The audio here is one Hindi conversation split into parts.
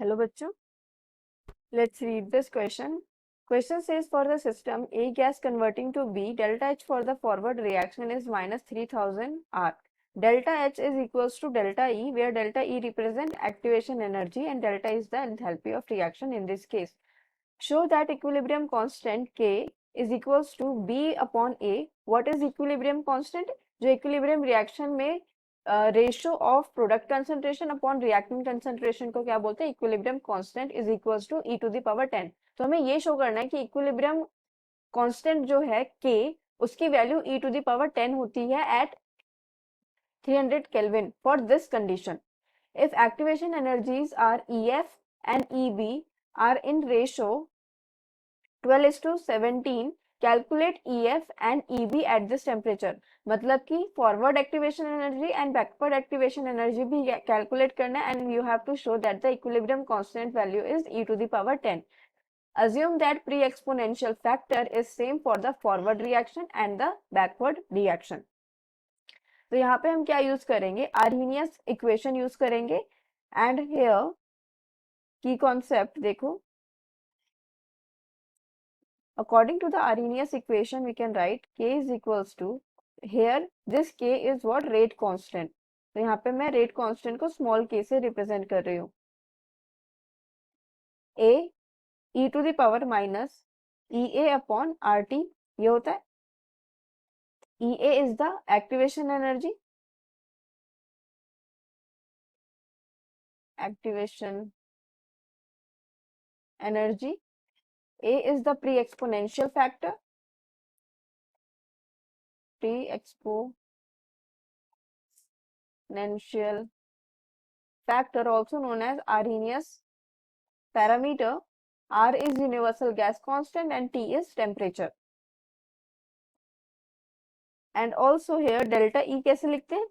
Hello बच्चों, let's read this question. Question says for the system A gas converting to B, delta H for the forward reaction is minus 3000 R. Delta H is equals to delta E, where delta E represent activation energy and delta is the enthalpy of reaction in this case. Show that equilibrium constant K is equals to B upon A. What is equilibrium constant? जो equilibrium reaction में ratio of product concentration upon reactant concentration को क्या बोलते हैं? Equilibrium constant is equals to e to the power 10. तो हमें ये शो करना है कि इक्विलिब्रियम कांस्टेंट जो है के, उसकी value e to the power 10 होती है at 300 Kelvin for this condition. If activation energies are EF and EB are in ratio 12:17, calculate EF and EB at this temperature. मतलब कि forward activation energy and backward activation energy भी कैलकुलेट करना है and you have to show that the equilibrium constant value is e to the power 10. Assume that pre-exponential factor is same for the forward reaction and the backward reaction. तो यहाँ पे हम क्या यूज करेंगे? आर्हेनियस इक्वेशन यूज करेंगे एंड हियर की कॉन्सेप्ट देखो. According to the Arrhenius equation, we can write K is equals to, here this K is what? Rate constant. तो यहाँ पे मैं rate constant को small k से represent कर रही हूँ. A e to the power minus EA upon RT ये होता है. EA is the activation energy. Activation energy. A is the pre-exponential factor. Pre-exponential factor also known as Arrhenius parameter. R is universal gas constant and T is temperature. And also here delta E कैसे लिखते हैं?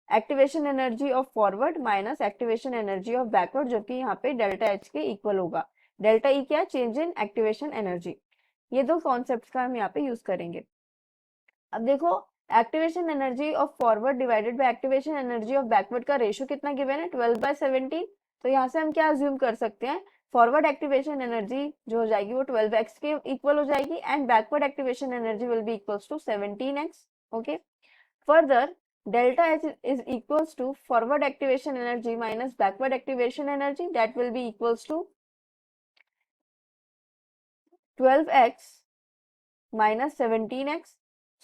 Activation energy of forward minus activation energy of backward, जो कि यहाँ पे डेल्टा एच के इक्वल होगा. डेल्टा ई क्या? Change in activation energy. ये दो कॉन्सेप्ट का हम यहाँ पे यूज करेंगे. अब देखो, activation energy of forward divided by activation energy of backward का रेशियो कितना गिवन है? 12/17. तो यहाँ से हम क्या अज्यूम कर सकते हैं? फॉरवर्ड एक्टिवेशन एनर्जी जो हो जाएगी वो 12x के इक्वल हो जाएगी and backward activation energy will be equals to 17x. Okay. Further delta H is equals to forward activation energy minus backward activation energy, that will be equals to 12x minus 17x.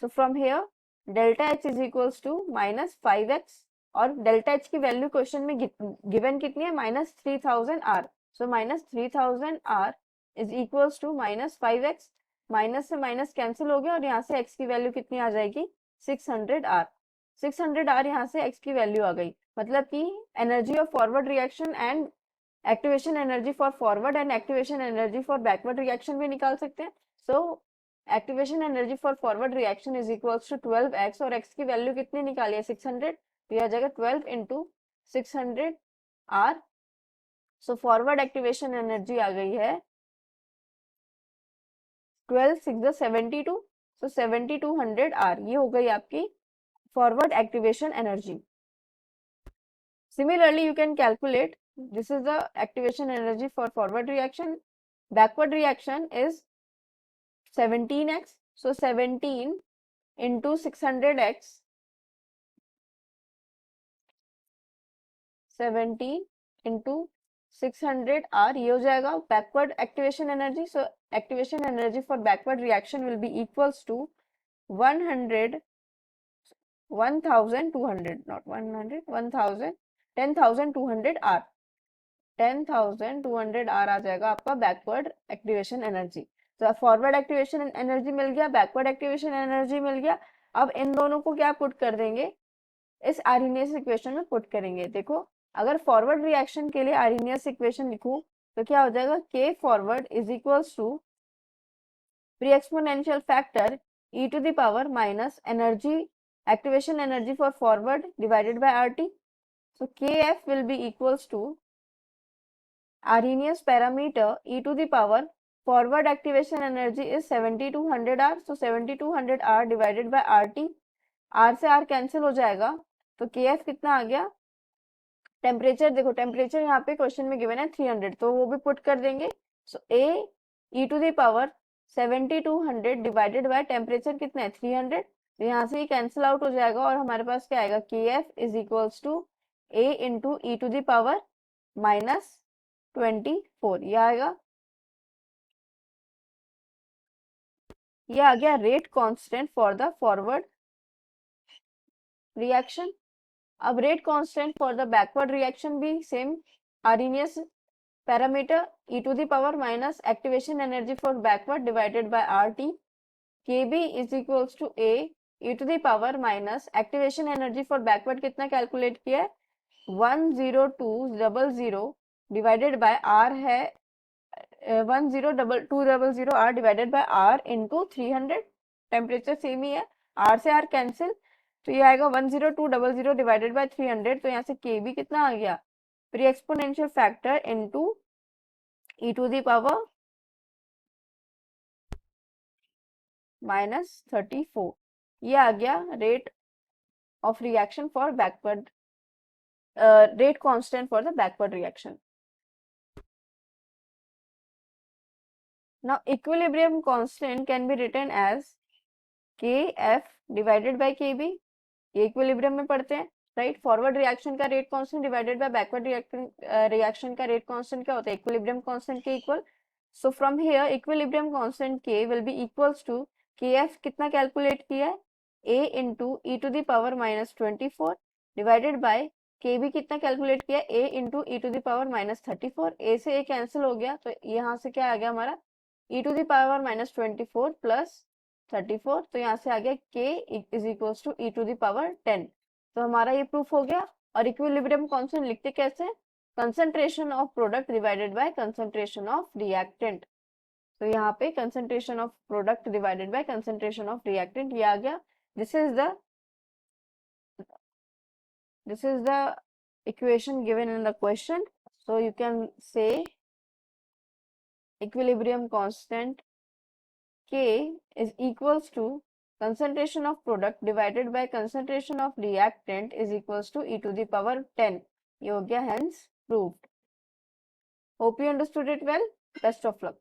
So from here delta H is equals to minus 5x और delta H की वैल्यू क्वेश्चन में गिवन कितनी है? minus 3000 R. So minus 3000 R is equals to minus 5x. Minus से माइनस कैंसिल हो गया और यहाँ से x की वैल्यू कितनी आ जाएगी? 600 R. 600 R यहाँ से x की वैल्यू आ गई. मतलब कि energy of forward reaction and activation energy for forward and activation energy for backward reaction भी निकाल सकते हैं. So activation energy for forward reaction is equals to 12x और x की वैल्यू कितनी निकाली है? 600. तो यह आ जाएगा 12 into 600 R. So forward activation energy आ गई है 12 6 72. सो 7200 R. ये हो गई आपकी forward activation energy. Similarly, you can calculate, this is the activation energy for forward reaction. Backward reaction is 17x. So 17 into 600x, 17 into 600 R, ये हो जाएगा backward activation energy. So activation energy for backward reaction will be equals to 1200, not 100, 1000, 10,200 R. 10,200 R आ जाएगा आपका बैकवर्ड एक्टिवेशन एनर्जी. तो फॉरवर्ड एक्टिवेशन एनर्जी मिल गया, बैकवर्ड एक्टिवेशन एनर्जी मिल गया. अब इन दोनों को क्या पुट कर देंगे? इस आर्हेनियस इक्वेशन में पुट करेंगे. देखो, अगर फॉरवर्ड रिएक्शन के लिए आर्हेनियस इक्वेशन लिखूं तो क्या हो जाएगा? K forward is equals to pre exponential factor e to the power minus energy, activation energy for forward divided by RT. So Kf will be equals to Arrhenius parameter e to the power forward activation energy is 7200 R. So 7200 R divided by RT. R से R कैंसिल हो जाएगा तो Kf कितना आ गया? टेम्परेचर देखो, टेम्परेचर यहाँ पे क्वेश्चन में गिवन है 300, तो वो भी पुट कर देंगे। So A e to the power 7200 divided by temperature कितना है 300, तो यहाँ से ये कैंसिल आउट हो जाएगा और हमारे पास क्या आएगा k f is equals to A into e to the power -24, ये आएगा। ये आ गया rate constant for the forward reaction. अब rate constant for the backward reaction भी same Arrhenius parameter e to the power minus activation energy for backward divided by RT, Kb is equals to A e to the power minus activation energy for backward कितना कैलकुलेट किया है 10200 डिवाइडेड बाय R है 10200 R divided by R into 300, temperature same ही है, R से R कैंसिल, तो ये आएगा 10200 डिवाइडेड बाय 300, तो यहाँ से Kb कितना आ गया pre exponential factor into e to the power -34, ये आ गया rate of reaction for backward rate constant for the backward reaction. Now equilibrium constant can be written as kf divided by kb, ये इक्विलिब्रियम में पढ़ते हैं, राइट। फॉरवर्ड रिएक्शन का rate constant divided by backward reaction का रेट कांस्टेंट क्या होता है इक्विलिब्रियम कांस्टेंट के equal. So from here equilibrium constant k will be equals to kf कितना कैलकुलेट किया है a into e to the power -24 divided by kb कितना कैलकुलेट किया है a into e to the power -34, a से a कैंसिल हो गया, तो यहाँ से क्या आ गया हमारा e to the power -24 plus 34, तो यहाँ से आ गया k is equals to e to the power 10, तो हमारा ये प्रूफ हो गया। और इक्विलिब्रियम कांस्टेंट लिखते कैसे, concentration of product divided by concentration of reactant, तो यहाँ पे concentration of product divided by concentration of reactant ये आ गया। This is the equation given in the question, so you can say equilibrium constant k is equals to concentration of product divided by concentration of reactant is equals to e to the power 10, ये हो गया hence proved। Hope you understood it well, best of luck।